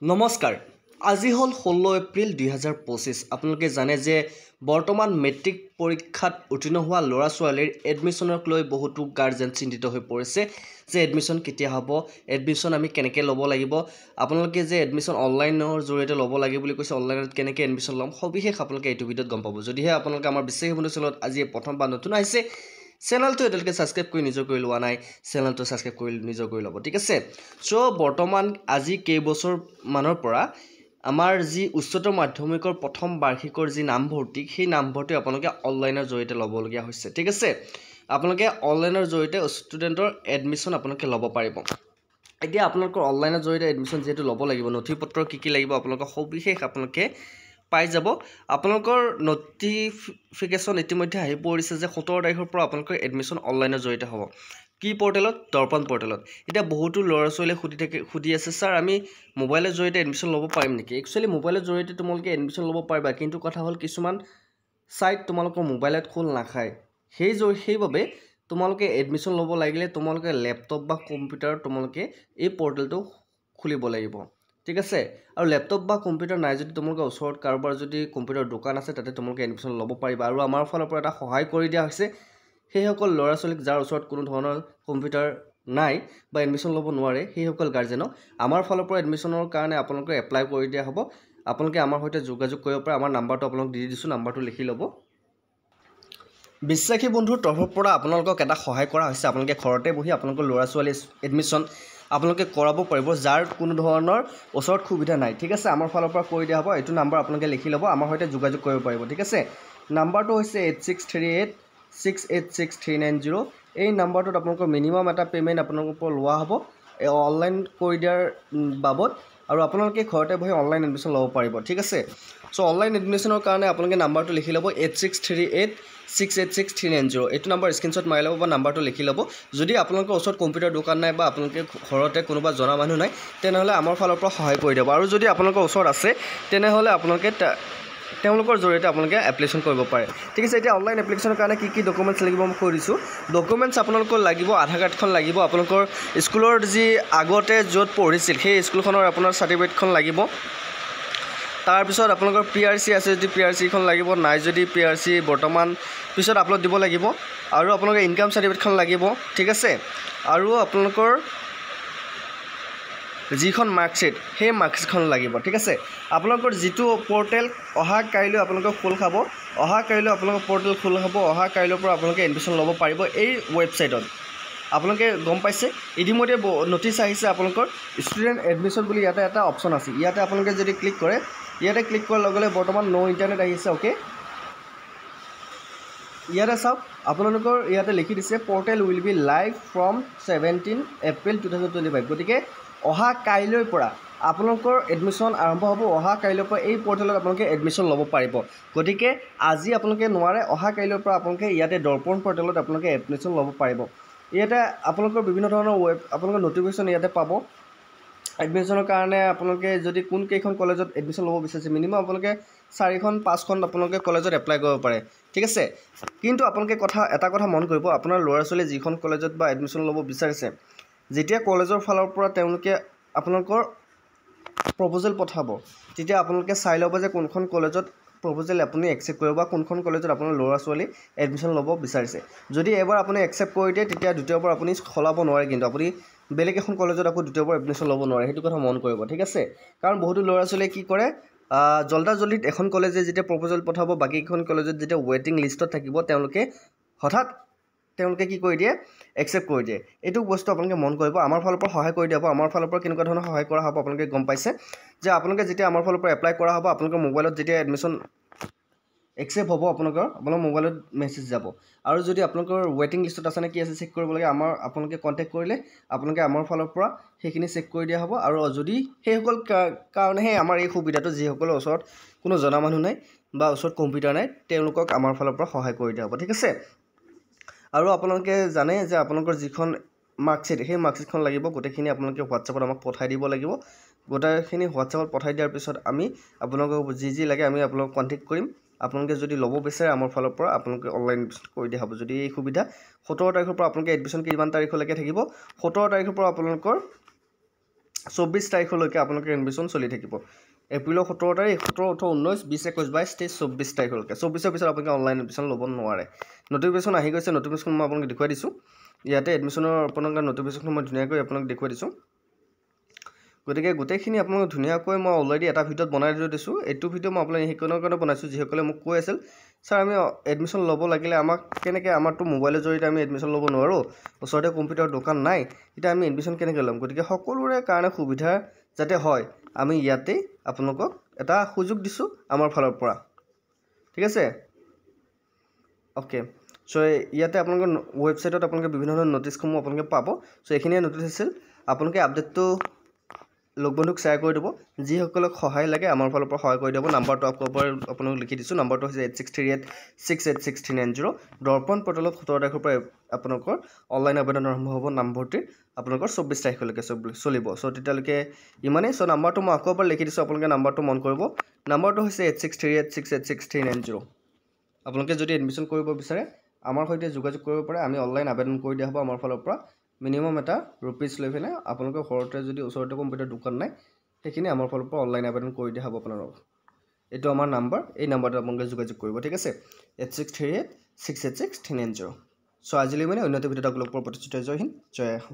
নমস্কাৰ আজি হল 16 এপ্ৰিল 2025 আপোনালোকে জানে যে বৰ্তমান মেট্ৰিক পৰীক্ষাত উত্তীৰ্ণ হোৱা ল'ৰা ছোৱালীৰ এডমিশ্যনক লৈ বহুতো গাৰ্জেন চিন্তিত হৈ পৰিছে যে এডমিশ্যন কেতিয়া হ'ব এডমিশ্যন আমি কেনেকৈ ল'ব লাগিব আপোনালোকে যে এডমিশ্যন অনলাইনৰ জৰিয়তে ল'ব লাগে বুলি কৈছে অনলাইনত কেনেকৈ এডমিশ্যন ল'ম সবিশেষ আপোনালোকে এইটো ভিডিঅ'ত গম পাব যদিহে আপোনালোকে আমাৰ বিশ্বাসী বন্ধু চেনেলত আজি প্ৰথমবাৰ নতুন আহিছে চেনেলটো এতিয়ালৈকে ছাবস্ক্ৰাইব কৰি নিজৰ কৰি লোৱা নাই চেনেলটো ছাবস্ক্ৰাইব কৰি নিজৰ কৰি ল'ব ঠিক আছে চ' বৰ্তমান আজি কেইবছৰ মানৰ পৰা আমাৰ যি উচ্চতৰ মাধ্যমিকৰ প্ৰথম বাৰ্ষিকৰ যি নামভৰ্তি সেই নামভৰ্তি আপোনালোকে অনলাইনৰ জৰিয়তে ল'বলগীয়া হৈছে ঠিক আছে আপোনালোকে অনলাইনৰ জৰিয়তে ষ্টুডেণ্টৰ এডমিশ্যন আপোনালোকে ল'ব পাৰিব এতিয়া আপোনালোকৰ অনলাইনৰ জৰিয়তে এডমিশ্যন যেহেতু ল'ব লাগিব নথিপত্ৰ কি লাগিব আপোনালোকৰ সবিশেষ আপোনালোকে পাই যাব আপোনালোকৰ নটিফিকেশ্যন ইতিমধ্যে আহি পৰিছে যে 17 তাৰিখৰ পৰা আপোনালোকৰ এডমিশ্যন অনলাইনৰ জৰিয়তে হ'ব কি পৰ্টেলত দৰ্পণ পৰ্টেলত এতিয়া বহুতো ল'ৰা ছোৱালীয়ে সুধি আছে স্যাৰ আমি মোবাইলৰ জৰিয়তে এডমিশ্যন ল'ব পাৰিম নেকি একচুৱেলি মোবাইলৰ জৰিয়তে তোমালোকে এডমিশ্যন ল'ব পাৰিবা কিন্তু কথা হ'ল কিছুমান সাইট তোমালোকৰ মোবাইলত খোল নাখায় সেইবাবে তোমালোকে এডমিশ্যন ল'ব লাগিলে তোমালোকে ল্যাপটপ বা কম্পিউটাৰ তোমালোকে এই পৰ্টেলটো খুলিব লাগিব ঠিক আছে আৰু ল্যাপটপ বা কম্পিউটাৰ নাই যদি তোমালোকৰ ওচৰত কাৰোবাৰ যদি কম্পিউটাৰ দোকান আছে তাতে তোমালোকে এডমিশ্যন ল'ব পাৰিবা আৰু আমাৰ ফালৰ পৰা এটা সহায় কৰি দিয়া হৈছে সেইসকল ল'ৰা ছোৱালীক যাৰ ওচৰত কোনো ধৰণৰ কম্পিউটাৰ নাই বা এডমিশ্যন ল'ব নোৱাৰে সেইসকল গাৰ্জেনক আমাৰ ফালৰ পৰা এডমিশ্যনৰ কাৰণে আপোনালোকে এপ্লাই কৰি দিয়া হ'ব আপোনালোকে আমাৰ সৈতে যোগাযোগ কৰিব পাৰে আমাৰ নাম্বাৰটো আপোনালোক দি দিছোঁ নাম্বাৰটো লিখি ল'ব বিশ্বাসী বন্ধুৰ তৰফৰ পৰা আপোনালোকক এটা সহায় কৰা হৈছে আপোনালোকে ঘৰতে বহি আপোনালোকৰ ল'ৰা ছোৱালী এডমিশ্যন আপোনালোকে কৰাব পাৰিব যাৰ কোনো ধৰণৰ ওচৰত সুবিধা নাই ঠিক আছে আমাৰ ফালৰ পৰা কৰি দিয়া হ'ব এইটো নাম্বাৰ আপোনালোকে লিখি ল'ব আমাৰ সৈতে যোগাযোগ কৰিব পাৰিব ঠিক আছে নাম্বাৰটো হৈছে 8638686390 এই নাম্বাৰটোত আপোনালোকৰ মিনিমাম এটা পে'মেণ্ট আপোনালোকৰ পৰা লোৱা হ'ব অনলাইন কৰি দিয়াৰ বাবদ আৰু আপোনালোকে ঘৰতে বহি অনলাইন এডমিশ্যন ল'ব পাৰিব ঠিক আছে চ' অনলাইন এডমিশ্যনৰ কাৰণে আপোনালোকে নাম্বাৰটো লিখি ল'ব 8638686390 এইটো নাম্বাৰ স্ক্ৰীনশ্বট মাৰি ল'ব বা নাম্বাৰটো লিখি ল'ব যদি আপোনালোকৰ ওচৰত কম্পিউটাৰ দোকান নাই বা আপোনালোকে ঘৰতে কোনোবা জনা মানুহ নাই তেনেহ'লে আমাৰ ফালৰ পৰা সহায় কৰি দিব আৰু যদি আপোনালোকৰ ওচৰত আছে তেনেহ'লে আপোনালোকে তেওঁলোকৰ জৰিয়তে আপোনালোকে এপ্লিকেশ্যন কৰিব পাৰে ঠিক আছে এতিয়া অনলাইন এপ্লিকেশ্যনৰ কাৰণে কি ডকুমেণ্টছ লাগিব মই কৈ দিছোঁ ডকুমেণ্টছ আপোনালোকৰ লাগিব আধাৰ কাৰ্ডখন লাগিব আপোনালোকৰ স্কুলৰ যি আগতে য'ত পঢ়িছিল সেই স্কুলখনৰ আপোনাৰ চাৰ্টিফিকেটখন লাগিব তাৰপিছত আপোনালোকৰ PRC আছে যদি PRCখন লাগিব নাই যদি PRC বৰ্তমান পিছত আপলোড দিব লাগিব আৰু আপোনালোকৰ ইনকাম চাৰ্টিফিকেটখন লাগিব ঠিক আছে আৰু আপোনালোকৰ যিখন মাৰ্কশ্বিট সেই মাৰ্কশ্বিটখন লাগিব ঠিক আছে আপোনালোকৰ যিটো পৰ্টেল অহা কাইলৈ আপোনালোকক খোল খাব অহা কাইলৈ আপোনালোকৰ পৰ্টেল খোল খাব অহা কাইলৈৰ পৰা আপোনালোকে এডমিশ্যন ল'ব পাৰিব এই ৱেবছাইটত আপোনালোকে গম পাইছে ইতিমধ্যে নটিচ আহিছে আপোনালোকৰ ষ্টুডেণ্ট এডমিশ্যন বুলি ইয়াতে এটা অপশ্যন আছে ইয়াতে আপোনালোকে যদি ক্লিক কৰে ইয়াতে ক্লিক কৰাৰ লগে লগে বৰ্তমান নো ইণ্টাৰনেট আহিছে অ'কে ইয়াতে চাওক আপোনালোকৰ ইয়াতে লিখি দিছে portal will be live from 17 April 2025 গতিকে অহা কাইলৈৰ পৰা আপোনালোকৰ এডমিশ্যন আৰম্ভ হ'ব অহা কাইলৈৰ পৰা এই পৰ্টেলত আপোনালোকে এডমিশ্যন ল'ব পাৰিব গতিকে আজি আপোনালোকে নোৱাৰে অহা কাইলৈৰ পৰা আপোনালোকে ইয়াতে দৰ্পণ পৰ্টেলত আপোনালোকে এডমিশ্যন ল'ব পাৰিব ইয়াতে আপোনালোকৰ বিভিন্ন ধৰণৰ আপোনালোকৰ নটিফিকেশ্যন ইয়াতে পাব এডমিশ্যনৰ কাৰণে আপোনালোকে যদি কোন কেইখন কলেজত এডমিশ্যন ল'ব বিচাৰিছে মিনিমাম আপোনালোকে 4খন 5খন আপোনালোকে কলেজত এপ্লাই কৰিব পাৰে ঠিক আছে কিন্তু আপোনালোকে এটা কথা মন কৰিব আপোনাৰ ল'ৰা ছোৱালী যিখন কলেজত বা এডমিশ্যন ল'ব বিচাৰিছে যেতিয়া কলেজৰ ফালৰ পৰা তেওঁলোকে আপোনালোকৰ প্ৰপ'জেল পঠাব তেতিয়া আপোনালোকে চাই ল'ব যে কোনখন কলেজত প্ৰপ'জেল আপুনি একচেপ্ট কৰিব বা কোনখন কলেজত আপোনাৰ ল'ৰা ছোৱালী এডমিশ্যন ল'ব বিচাৰিছে যদি এবাৰ আপুনি একচেপ্ট কৰি দিয়ে তেতিয়া দ্বিতীয়বাৰ আপুনি সলাব নোৱাৰে কিন্তু আপুনি বেলেগ এখন কলেজত আকৌ দ্বিতীয়বাৰ এডমিশ্যন ল'ব নোৱাৰে সেইটো কথা মন কৰিব ঠিক আছে কাৰণ বহুতো ল'ৰা ছোৱালীয়ে কি কৰে জল্দিত এখন কলেজে যেতিয়া প্ৰপ'জেল পঠাব বাকীখন কলেজত যেতিয়া ৱেটিং লিষ্টত থাকিব তেওঁলোকে কি কৰি দিয়ে একচেপ্ট কৰি দিয়ে এইটো বস্তু আপোনালোকে মন কৰিব আমাৰ ফালৰ পৰা সহায় কৰি দিব আমাৰ ফালৰ পৰা কেনেকুৱা ধৰণৰ সহায় কৰা হ'ব আপোনালোকে গম পাইছে যে আপোনালোকে যেতিয়া আমাৰ ফালৰ পৰা এপ্লাই কৰা হ'ব আপোনালোকৰ মোবাইলত যেতিয়া এডমিশ্যন একচেপ্ট হ'ব আপোনালোকৰ মোবাইলত মেছেজ যাব আৰু যদি আপোনালোকৰ ৱেটিং লিষ্টত আছে নে কি আছে চেক কৰিব লাগে আপোনালোকে কণ্টেক্ট কৰিলে আপোনালোকে আমাৰ ফালৰ পৰা সেইখিনি চেক কৰি দিয়া হ'ব আৰু যদি সেইসকল কাৰণেহে আমাৰ এই সুবিধাটো যিসকলৰ ওচৰত কোনো জনা মানুহ নাই বা ওচৰত কম্পিউটাৰ নাই তেওঁলোকক আমাৰ ফালৰ পৰা সহায় কৰি দিয়া হ'ব ঠিক আছে আৰু আপোনালোকে জানে যে আপোনালোকৰ যিখন মাৰ্কশ্বিট সেই মাৰ্কশ্বিটখন লাগিব গোটেইখিনি আপোনালোকে হোৱাটছআপত আমাক পঠাই দিব লাগিব গোটেইখিনি হোৱাটছআপত পঠাই দিয়াৰ পিছত আমি আপোনালোকক যি লাগে আমি আপোনালোকক কণ্টেক্ট কৰিম আপোনালোকে যদি ল'ব বিচাৰে আমাৰ ফালৰ পৰা আপোনালোকে অনলাইন কৰি দিয়া হ'ব যদি এই সুবিধা 17 তাৰিখৰ পৰা আপোনালোকে এডমিশ্যন কিমান তাৰিখলৈকে থাকিব 17 তাৰিখৰ পৰা আপোনালোকৰ 24 তাৰিখলৈকে আপোনালোকৰ এডমিশ্যন চলি থাকিব এপ্ৰিলৰ 17 তাৰিখ 17 18 19 20 21 22 23 24 তাৰিখলৈকে 24 পিছত আপোনালোকে অনলাইন এডমিশ্যন ল'ব নোৱাৰে নটিফিকেশ্যন আহি গৈছে নটিফিকেশ্যন মই আপোনালোকক দেখুৱাই দিছোঁ ইয়াতে এডমিশ্যনৰ আপোনালোকৰ নটিফিকেশ্যন মই ধুনীয়াকৈ আপোনালোকক দেখুৱাই দিছোঁ গতিকে গোটেইখিনি আপোনালোক ধুনীয়াকৈ মই অলৰেডি এটা ভিডিঅ'ত বনাই দিছোঁ এইটো ভিডিঅ' মই আপোনালোক সেইকাৰণে কাৰণে বনাইছোঁ যিসকলে মোক কৈ আছিল ছাৰ আমি এডমিশ্যন ল'ব লাগিলে আমাক কেনেকৈ আমাৰতো মোবাইলৰ জৰিয়তে আমি এডমিশ্যন ল'ব নোৱাৰোঁ ওচৰতে কম্পিউটাৰ দোকান নাই এতিয়া আমি এডমিশ্যন কেনেকৈ ল'ম গতিকে সকলোৰে কাৰণে সুবিধা যাতে হয় আমি ইয়াতে আপোনালোকক এটা সুযোগ দিছোঁ আমাৰ ফালৰ পৰা ঠিক আছে অ'কে চ' ইয়াতে আপোনালোকৰ ৱেবছাইটত আপোনালোকে বিভিন্ন ধৰণৰ ন'টিছসমূহ আপোনালোকে পাব চ' এইখিনিয়ে ন'টিছ আছিল আপোনালোকে আপডেটটো লগ বন্ধুক শ্বেয়াৰ কৰি দিব যিসকলক সহায় লাগে আমাৰ ফালৰ পৰা সহায় কৰি দিব নাম্বাৰটো আপোনালোক লিখি দিছোঁ নাম্বাৰটো হৈছে 8638686390 দৰ্পণ পৰ্টেলত 17 তাৰিখৰ পৰা আপোনালোকৰ অনলাইন আবেদন আৰম্ভ হ'ব নামভৰ্তিৰ আপোনালোকৰ 24 তাৰিখলৈকে চলিব চ' তেতিয়ালৈকে ইমানেই চ' নাম্বাৰটো মই আকৌ এবাৰ লিখি দিছোঁ আপোনালোকে নাম্বাৰটো মন কৰিব নাম্বাৰটো হৈছে 8638686390 আপোনালোকে যদি এডমিশ্যন কৰিব বিচাৰে আমাৰ সৈতে যোগাযোগ কৰিব পাৰে আমি অনলাইন আবেদন কৰি দিয়া হ'ব আমাৰ ফালৰ পৰা মিনিমাম এটা ৰুপিজ লৈ পেলাই আপোনালোকৰ ঘৰতে যদি ওচৰতে কম্পিউটাৰ দোকান নাই সেইখিনি আমাৰ ফালৰ পৰা অনলাইন আবেদন কৰি দিয়া হ'ব আপোনালোকক এইটো আমাৰ নাম্বাৰ এই নাম্বাৰটো আপোনালোকে যোগাযোগ কৰিব ঠিক আছে 8638686390 চ' আজিলৈ মানে অন্য এটা ভিডিঅ'ত আপোনালোকৰ প্ৰতিশ্ৰুতি জয় হিন্দ জয়